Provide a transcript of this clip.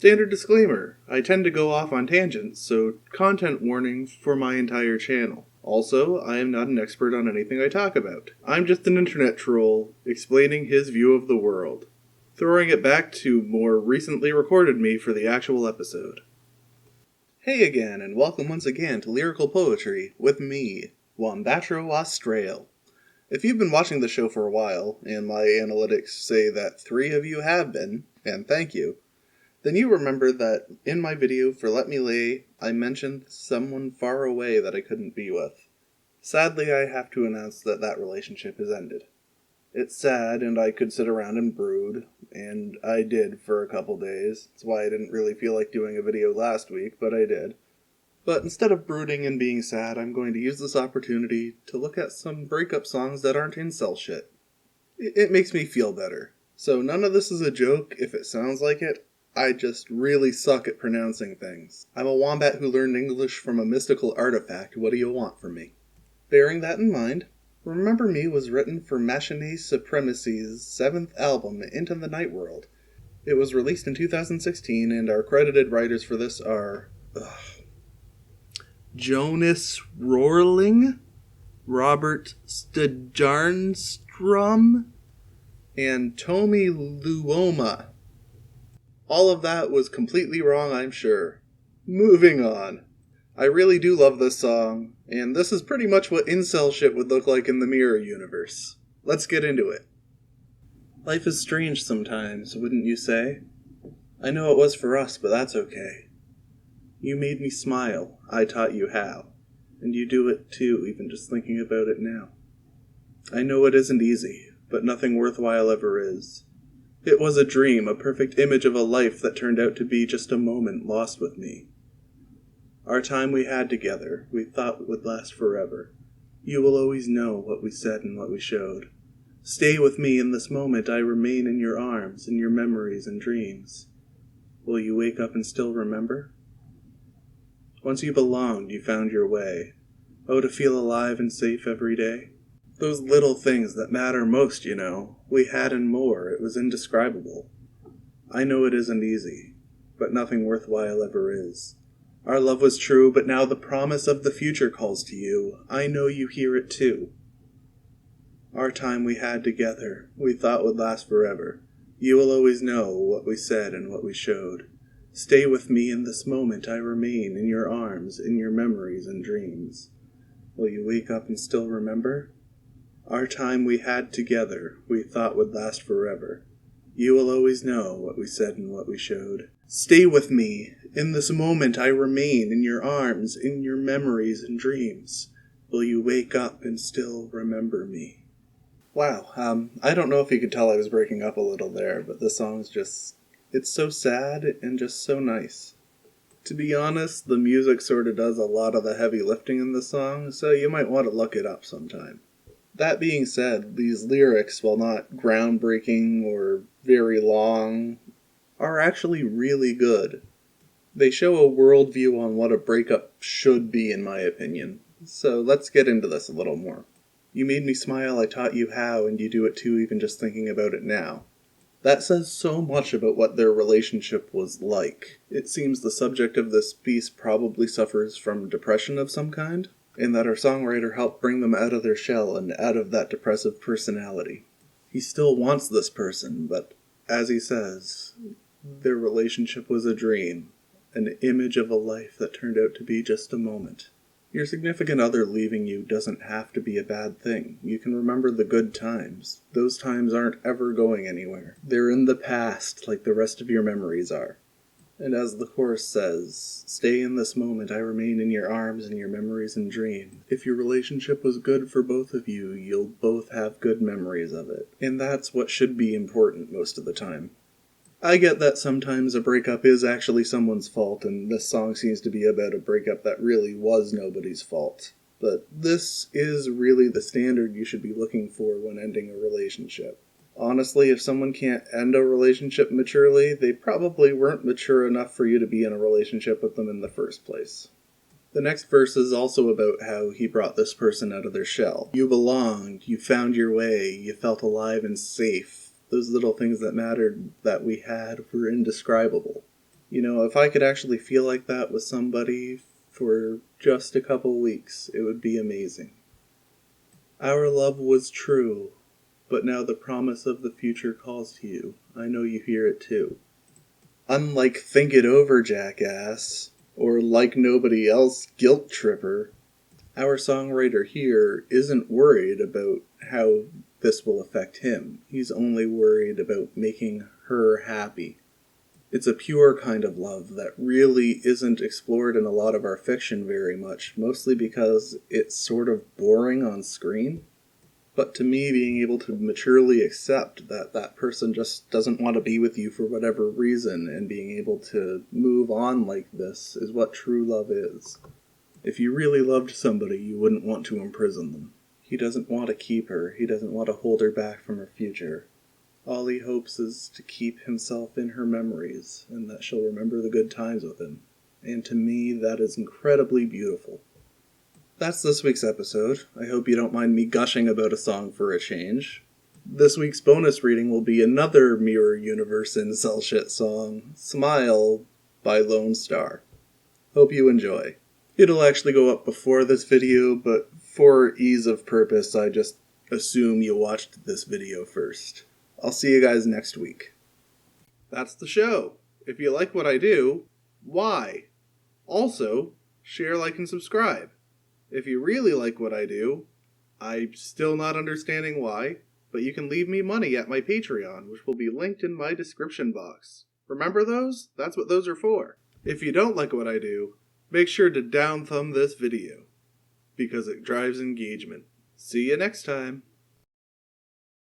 Standard disclaimer, I tend to go off on tangents, so content warning for my entire channel. Also, I am not an expert on anything I talk about. I'm just an internet troll explaining his view of the world. Throwing it back to more recently recorded me for the actual episode. Hey again, and welcome once again to Lyrical Poetry with me, Wombatro Australe. If you've been watching the show for a while, and my analytics say that 3 of you have been, and thank you, then you remember that in my video for Let Me Lay, I mentioned someone far away that I couldn't be with. Sadly, I have to announce that that relationship has ended. It's sad, and I could sit around and brood, and I did for a couple days. That's why I didn't really feel like doing a video last week, but I did. But instead of brooding and being sad, I'm going to use this opportunity to look at some breakup songs that aren't incel shit. It makes me feel better. So none of this is a joke. If it sounds like it, I just really suck at pronouncing things. I'm a wombat who learned English from a mystical artifact. What do you want from me? Bearing that in mind, Remember Me was written for Machinae Supremacy's 7th album, Into the Night World. It was released in 2016, and our credited writers for this are Jonas Rohrling, Robert Stjarnstrom, and Tomi Luoma. All of that was completely wrong, I'm sure. Moving on. I really do love this song, and this is pretty much what incel shit would look like in the Mirror universe. Let's get into it. Life is strange sometimes, wouldn't you say? I know it was for us, but that's okay. You made me smile, I taught you how. And you do it too, even just thinking about it now. I know it isn't easy, but nothing worthwhile ever is. It was a dream, a perfect image of a life that turned out to be just a moment lost with me. Our time we had together, we thought would last forever. You will always know what we said and what we showed. Stay with me in this moment, I remain in your arms, in your memories and dreams. Will you wake up and still remember? Once you belonged, you found your way. Oh, to feel alive and safe every day. Those little things that matter most, you know. We had and more, it was indescribable. I know it isn't easy, but nothing worthwhile ever is. Our love was true, but now the promise of the future calls to you. I know you hear it too. Our time we had together, we thought would last forever. You will always know what we said and what we showed. Stay with me in this moment, I remain in your arms, in your memories and dreams. Will you wake up and still remember? Our time we had together, we thought would last forever. You will always know what we said and what we showed. Stay with me. In this moment I remain in your arms, in your memories and dreams. Will you wake up and still remember me? Wow, I don't know if you could tell I was breaking up a little there, but this song's just, it's so sad and just so nice. To be honest, the music sort of does a lot of the heavy lifting in the song, so you might want to look it up sometime. That being said, these lyrics, while not groundbreaking or very long, are actually really good. They show a worldview on what a breakup should be, in my opinion. So let's get into this a little more. You made me smile, I taught you how, and you do it too even just thinking about it now. That says so much about what their relationship was like. It seems the subject of this piece probably suffers from depression of some kind, and that our songwriter helped bring them out of their shell and out of that depressive personality. He still wants this person, but as he says, their relationship was a dream, an image of a life that turned out to be just a moment. Your significant other leaving you doesn't have to be a bad thing. You can remember the good times. Those times aren't ever going anywhere. They're in the past, like the rest of your memories are. And as the chorus says, stay in this moment, I remain in your arms and your memories and dreams. If your relationship was good for both of you, you'll both have good memories of it. And that's what should be important most of the time. I get that sometimes a breakup is actually someone's fault, and this song seems to be about a breakup that really was nobody's fault. But this is really the standard you should be looking for when ending a relationship. Honestly, if someone can't end a relationship maturely, they probably weren't mature enough for you to be in a relationship with them in the first place. The next verse is also about how he brought this person out of their shell. You belonged, you found your way, you felt alive and safe. Those little things that mattered that we had were indescribable. You know, if I could actually feel like that with somebody for just a couple weeks, it would be amazing. Our love was true, but now the promise of the future calls to you. I know you hear it too. Unlike Think It Over, Jackass, or Like Nobody Else, Guilt Tripper, our songwriter here isn't worried about how this will affect him. He's only worried about making her happy. It's a pure kind of love that really isn't explored in a lot of our fiction very much, mostly because it's sort of boring on screen. But to me, being able to maturely accept that that person just doesn't want to be with you for whatever reason and being able to move on like this is what true love is. If you really loved somebody, you wouldn't want to imprison them. He doesn't want to keep her. He doesn't want to hold her back from her future. All he hopes is to keep himself in her memories and that she'll remember the good times with him. And to me, that is incredibly beautiful. That's this week's episode. I hope you don't mind me gushing about a song for a change. This week's bonus reading will be another Mirror Universe incel shit song, Smile by Lone Star. Hope you enjoy. It'll actually go up before this video, but for ease of purpose, I just assume you watched this video first. I'll see you guys next week. That's the show. If you like what I do, why? Also, share, like, and subscribe. If you really like what I do, I'm still not understanding why, but you can leave me money at my Patreon, which will be linked in my description box. Remember those? That's what those are for. If you don't like what I do, make sure to down thumb this video, because it drives engagement. See you next time.